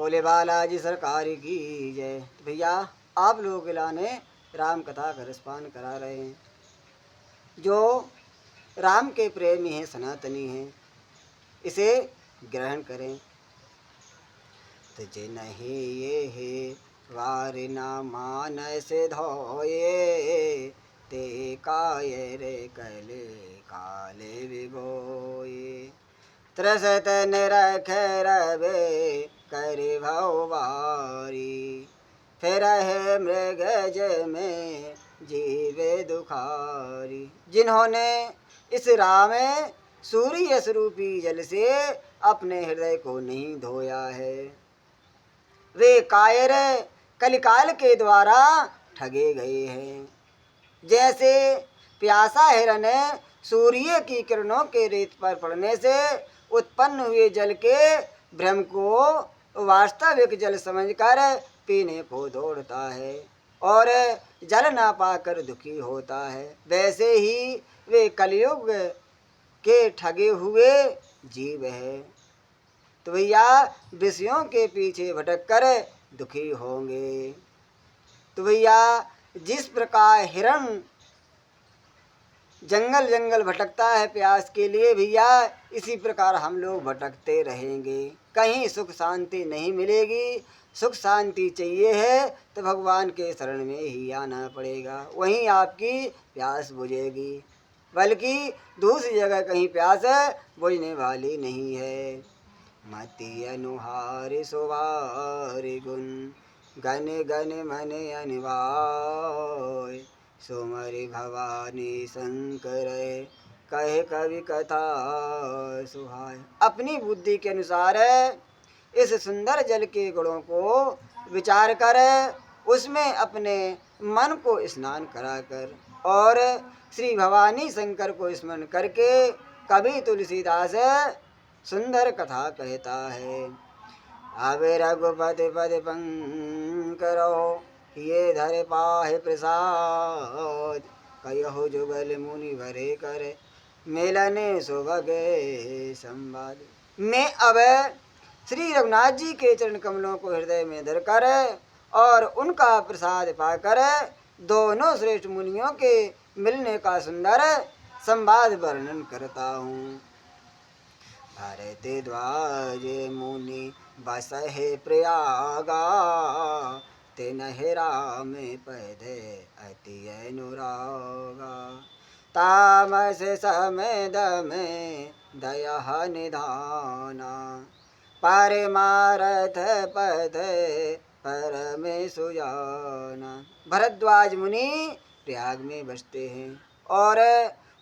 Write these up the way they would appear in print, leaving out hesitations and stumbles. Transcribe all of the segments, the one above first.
बोले बालाजी सरकार की जय। तो भैया आप लोगों के लाने राम कथा का रसपान करा रहे हैं। जो राम के प्रेमी हैं, सनातनी हैं, इसे ग्रहण करें। तो जिन्हें ये है वार ना मानस धोए, ते कायर कले काले विगोए। त्रसत निरख रवे कर भवबारी, फिर है मृगज में जीवे दुखारी। जिन्होंने इस राम सूर्य स्वरूपी जल से अपने हृदय को नहीं धोया है, वे कायर कलिकाल के द्वारा ठगे गए हैं। जैसे प्यासा हिरण सूर्य की किरणों के रेत पर पड़ने से उत्पन्न हुए जल के भ्रम को वास्तविक जल समझकर पीने को दौड़ता है और जल ना पाकर दुखी होता है, वैसे ही वे कलयुग के ठगे हुए जीव है। तो भैया विषयों के पीछे भटक कर दुखी होंगे। तो भैया जिस प्रकार हिरण जंगल जंगल भटकता है प्यास के लिए, भैया इसी प्रकार हम लोग भटकते रहेंगे, कहीं सुख शांति नहीं मिलेगी। सुख शांति चाहिए है तो भगवान के शरण में ही आना पड़ेगा, वहीं आपकी प्यास बुझेगी, बल्कि दूसरी जगह कहीं प्यास बुझने वाली नहीं है। मति अनुहार सुवार गुण, गन गन मन अनिवार्य, सुमरि भवानी शंकर कहे कवि कथा सुहाय। अपनी बुद्धि के अनुसार इस सुंदर जल के गुणों को विचार कर उसमें अपने मन को स्नान कराकर और श्री भवानी शंकर को स्मरण करके कवि तुलसीदास सुंदर कथा कहता है। आवे रघुपति पद पंकरो, ये धरे पाहे प्रसाद, कहो जुगल मुनि भरे करे, मिलने सुभगे संवाद। मैं अब श्री रघुनाथ जी के चरण कमलों को हृदय में धरकर और उनका प्रसाद पाकर दोनों श्रेष्ठ मुनियों के मिलने का सुंदर संवाद वर्णन करता हूँ। भरत द्वाज मुनि बस है प्रयागा, तिन्हि राम पद अति अनुरागा, तामस समय दमे दया निधाना, परमारथ पद परम सुजाना। भरद्वाज मुनि प्रयाग में बसते हैं और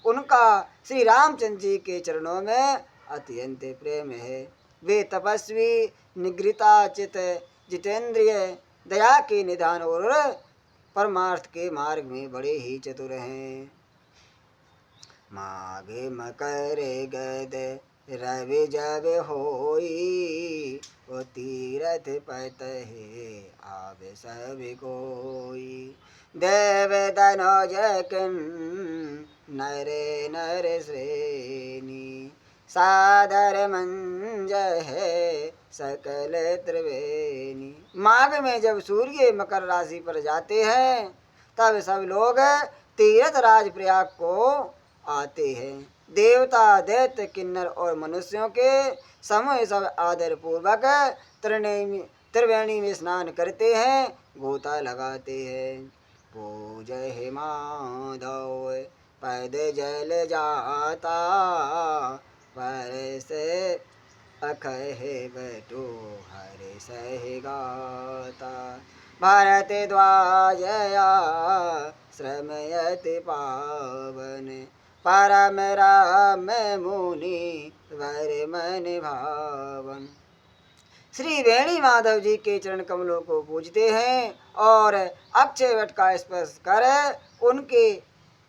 उनका श्री रामचंद्र जी के चरणों में अत्यंत प्रेम है। वे तपस्वी निगृताचित जितेंद्रिय दया के निधान और परमार्थ के मार्ग में बड़े ही चतुर हैं। माघे मकर गद रवि जब होई, वो तीरथ पत है आवे सब कोई, देव दनोज किन नरे नर श्रेणी, सादर मंज है सकल त्रिवेणी। माघ में जब सूर्य मकर राशि पर जाते हैं तब सब लोग तीर्थ राज प्रयाग को आते हैं। देवता दैत्य किन्नर और मनुष्यों के समूह सब आदर पूर्वक त्रिवेणी में स्नान करते हैं, गोता लगाते हैं। पूजहि माधव पद जल जाता, परसे अखहे बटो हरि सहि गाता, भारत द्वाजया श्रमयति पावन, परम राम मुनि वर मन भावन। श्री वेणी माधव जी के चरण कमलों को पूजते हैं और अक्षय वट का स्पर्श कर उनके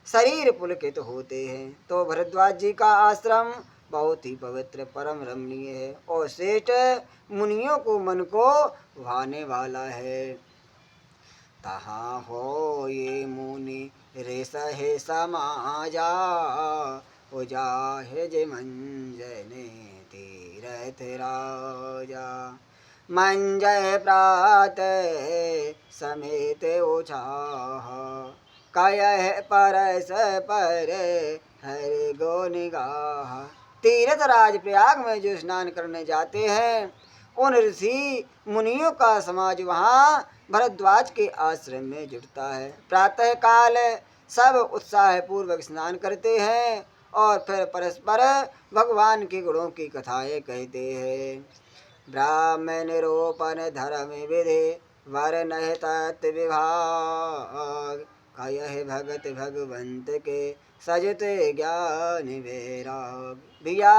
शरीर पुलकित होते हैं। तो भरद्वाज जी का आश्रम बहुत ही पवित्र परम रमणीय है और श्रेष्ठ मुनियों को मन को भाने वाला है। तहाँ हो ये मुनि रेसहे समाजा, उजाहे जे मंजने तीरथ राजा, मंजय प्रातः समेत उछाह, कयह परस पर हरि गो निगाह। तीर्थ राज प्रयाग में जो स्नान करने जाते हैं उन ऋषि मुनियों का समाज वहाँ भरद्वाज के आश्रम में जुटता है। प्रातः काल सब उत्साह पूर्वक स्नान करते हैं और फिर परस्पर भगवान के गुणों की कथाएं कहते हैं। ब्राह्मण निरूपण धर्म विधि वर नह तत् विभाग, कयह भगत भगवंत के सजते ज्ञान वैराग। भैया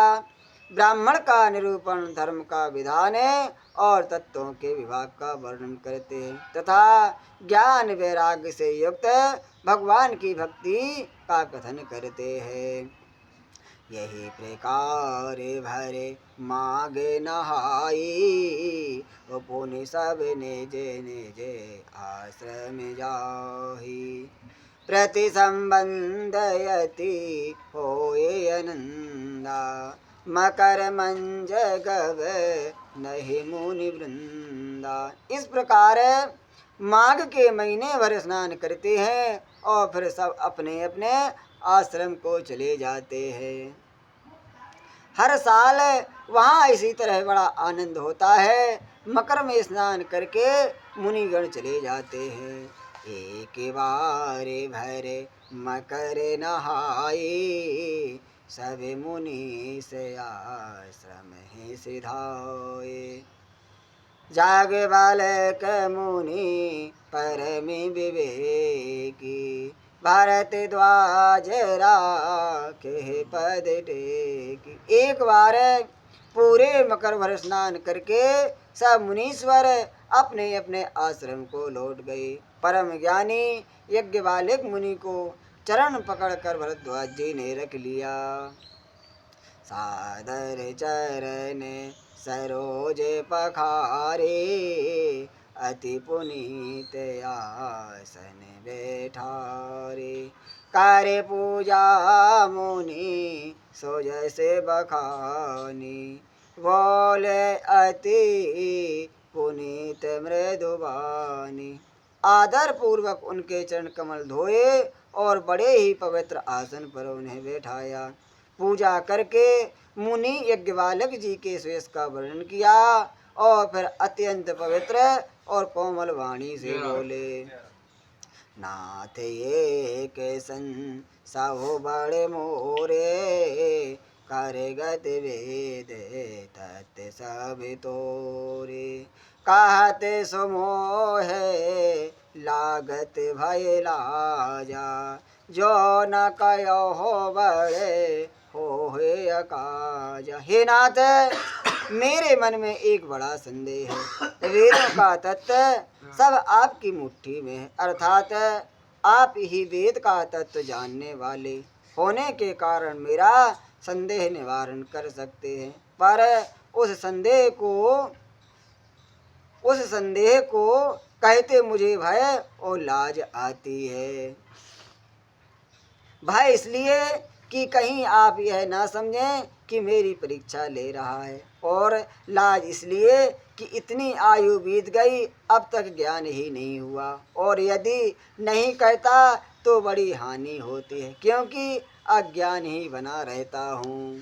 ब्राह्मण का निरूपण धर्म का विधान है और तत्वों के विभाग का वर्णन करते हैं तथा ज्ञान वैराग्य से युक्त भगवान की भक्ति का कथन करते हैं। यही प्रकार भरे मागे नहाई, पुनि सब निज निज आश्रम जाही। प्रति संबंधयति होए आनंदा, मकर मंज गव नहीं मुनि वृंदा। इस प्रकार माघ के महीने भर स्नान करते हैं और फिर सब अपने अपने आश्रम को चले जाते हैं। हर साल वहाँ इसी तरह बड़ा आनंद होता है। मकर में स्नान करके मुनिगण चले जाते हैं। एक बार भरे मकर नहाए, सब मुनि से आश्रम ही सिधाए। जाग बालक मुनि परमि विवेकी, भारत ध्वज राखे पद टेकी। एक बार पूरे मकर भर स्नान करके सब मुनीश्वर अपने अपने आश्रम को लौट गए। परम ज्ञानी यज्ञ बालक मुनि को चरण पकड़कर भरद्वाज जी ने रख लिया। सादर चरण सरोज पखारे, अति पुनीत आसन बैठारे। कार्य पूजा मुनि सो जैसे बखानी, बोले अति पुनीत मृदुबानी। आदर पूर्वक उनके चरण कमल धोए और बड़े ही पवित्र आसन पर उन्हें बैठाया। पूजा करके मुनि यज्ञवालक जी के श्वेश का वर्णन किया और फिर अत्यंत पवित्र और कोमल वाणी से बोले। नाथ ये के सन साहो बड़े मोरे, करे गत वेद तत् सब तोरे। कहते सुमोह लागत भय लाजा, जो न कयो हो बड़े हो अकाजा। हे नाथ, मेरे मन में एक बड़ा संदेह है। वेदों का तत्व सब आपकी मुट्ठी में है, अर्थात आप ही वेद का तत्व जानने वाले होने के कारण मेरा संदेह निवारण कर सकते हैं। पर उस संदेह को कहते मुझे भय और लाज आती है। भय इसलिए कि कहीं आप यह ना समझें कि मेरी परीक्षा ले रहा है, और लाज इसलिए कि इतनी आयु बीत गई अब तक ज्ञान ही नहीं हुआ, और यदि नहीं कहता तो बड़ी हानि होती है क्योंकि अज्ञान ही बना रहता हूँ।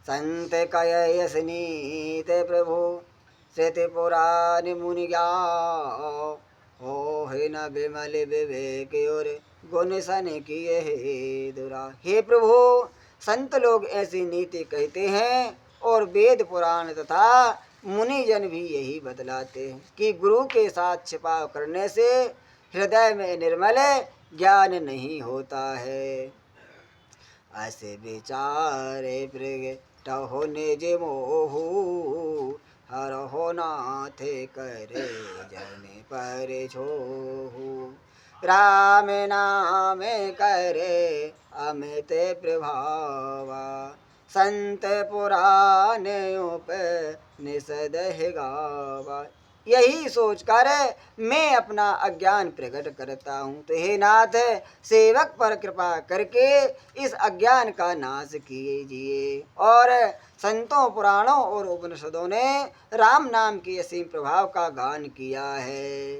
संत कयस नीत प्रभु श्रुति पुराण मुनि ज्ञान, हो हे न विमल विवेक और गुण सन किए हे दुरा। हे प्रभु, संत लोग ऐसी नीति कहते हैं और वेद पुराण तथा मुनिजन भी यही बतलाते हैं कि गुरु के साथ छिपाव करने से हृदय में निर्मल ज्ञान नहीं होता है। ऐसे विचारे प्रगटहो निज मोहु, हर हो नाथ करे जन पर छोहु। राम नाम करे अमित प्रभावा, संत पुराण उपनिषद गावा। यही सोचकर मैं अपना अज्ञान प्रकट करता हूँ। तो हे नाथ, सेवक पर कृपा करके इस अज्ञान का नाश कीजिए। और संतों, पुराणों और उपनिषदों ने राम नाम की असीम प्रभाव का गान किया है।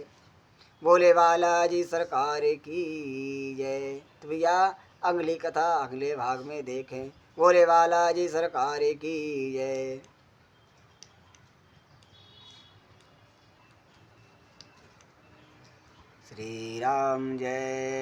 बोले बालाजी सरकार की जय। तो भैया अगली कथा अगले भाग में देखें। बोले बालाजी सरकार की जय। श्री राम जय।